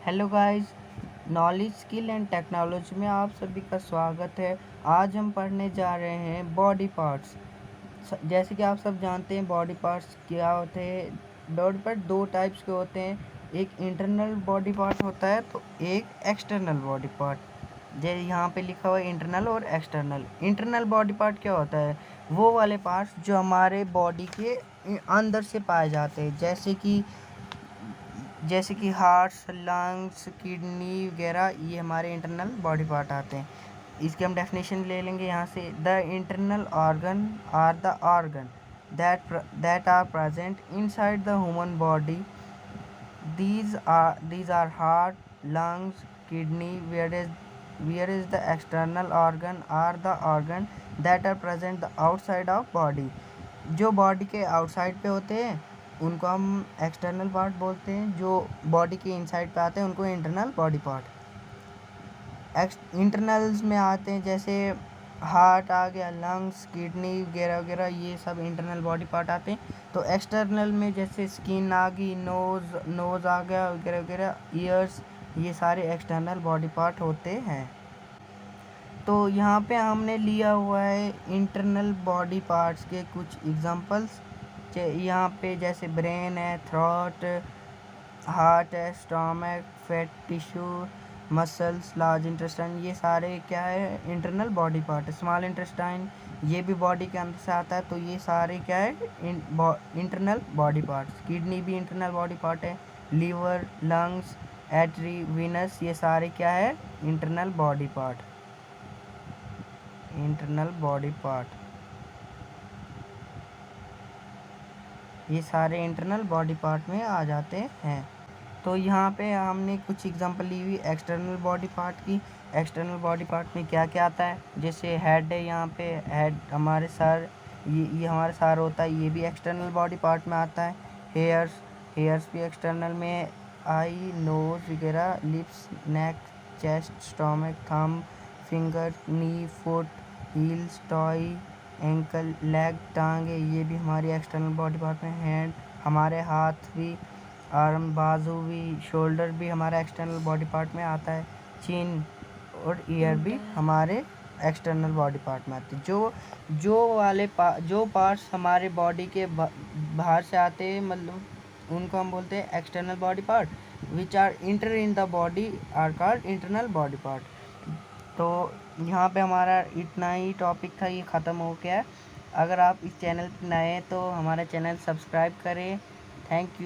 Hello guys, knowledge skill and technology में आप सभी का स्वागत है। आज हम पढ़ने जा रहे हैं बॉडी पार्ट्स। जैसे कि आप सब जानते हैं बॉडी पार्ट्स क्या होते हैं। बॉडी पार्ट दो टाइप्स के होते हैं, एक इंटरनल बॉडी पार्ट होता है तो एक एक्सटर्नल बॉडी पार्ट। जैसे यहाँ पे लिखा हुआ है इंटरनल और एक्सटर्नल। इंटरनल बॉडी पार्ट क्या होता है? वो वाले पार्ट्स जो हमारे बॉडी के अंदर से पाए जाते हैं, जैसे कि हार्ट, लंग्स, किडनी वगैरह, ये हमारे इंटरनल बॉडी पार्ट आते हैं। इसकी हम डेफिनेशन ले लेंगे यहाँ से। The internal organ are the organ that are present inside the human body. These are heart, lungs, kidney, whereas the external organ are the organ that are present the outside of body। जो body के outside पे होते हैं उनको हम external part बोलते हैं, जो बॉडी के इनसाइड पे आते हैं उनको इंटरनल बॉडी पार्ट। इंटरनल्स में आते हैं जैसे हार्ट आ गया, लंग्स, किडनी वगैरह वगैरह, ये सब इंटरनल बॉडी पार्ट आते हैं। तो एक्सटर्नल में जैसे स्किन आ गई, नोज़ आ गया वगैरह वगैरह, ईयर्स, ये सारे एक्सटर्नल बॉडी पार्ट होते हैं। तो यहाँ पे हमने लिया हुआ है इंटरनल बॉडी पार्ट्स के कुछ एग्जांपल्स। यहाँ पे जैसे ब्रेन है, थ्रोट, हार्ट है, stomach, fat tissue, muscles, large intestine, ये सारे क्या है? इंटरनल बॉडी पार्ट है। स्मॉल इंटेस्टाइन ये भी बॉडी के अंदर से आता है, तो ये सारे क्या है? Internal body parts. किडनी भी इंटरनल बॉडी पार्ट है। लीवर, लंग्स, आर्टरी, वीनस, ये सारे क्या है? Internal body part. Internal body part, ये सारे इंटरनल बॉडी पार्ट में आ जाते हैं। तो यहाँ पे हमने कुछ एग्जांपल ली हुई एक्सटर्नल बॉडी पार्ट की। एक्सटर्नल बॉडी पार्ट में क्या क्या आता है? जैसे हेड है, यहाँ पे हेड हमारे सर, ये हमारा सर होता है, ये भी एक्सटर्नल बॉडी पार्ट में आता है। हेयर्स भी एक्सटर्नल में। आई, नोज वगैरह, lips, neck, chest, stomach, thumb, finger, knee, foot, heels, toe, ankle, leg, टांगे, ये भी हमारी एक्सटर्नल बॉडी पार्ट में। हैंड, हमारे हाथ भी, आर्म, बाजू भी, शोल्डर भी हमारा एक्सटर्नल बॉडी पार्ट में आता है। चिन और ईयर भी हमारे एक्सटर्नल बॉडी पार्ट में आते हैं। जो पार्ट्स हमारे बॉडी के बाहर से आते हैं, मतलब उनको हम बोलते हैं external body part. Which are inter in the body are called internal body part. तो यहाँ पे हमारा इतना ही टॉपिक था, ये ख़त्म हो गया है। अगर आप इस चैनल पर नए हैं तो हमारा चैनल सब्सक्राइब करें। Thank you.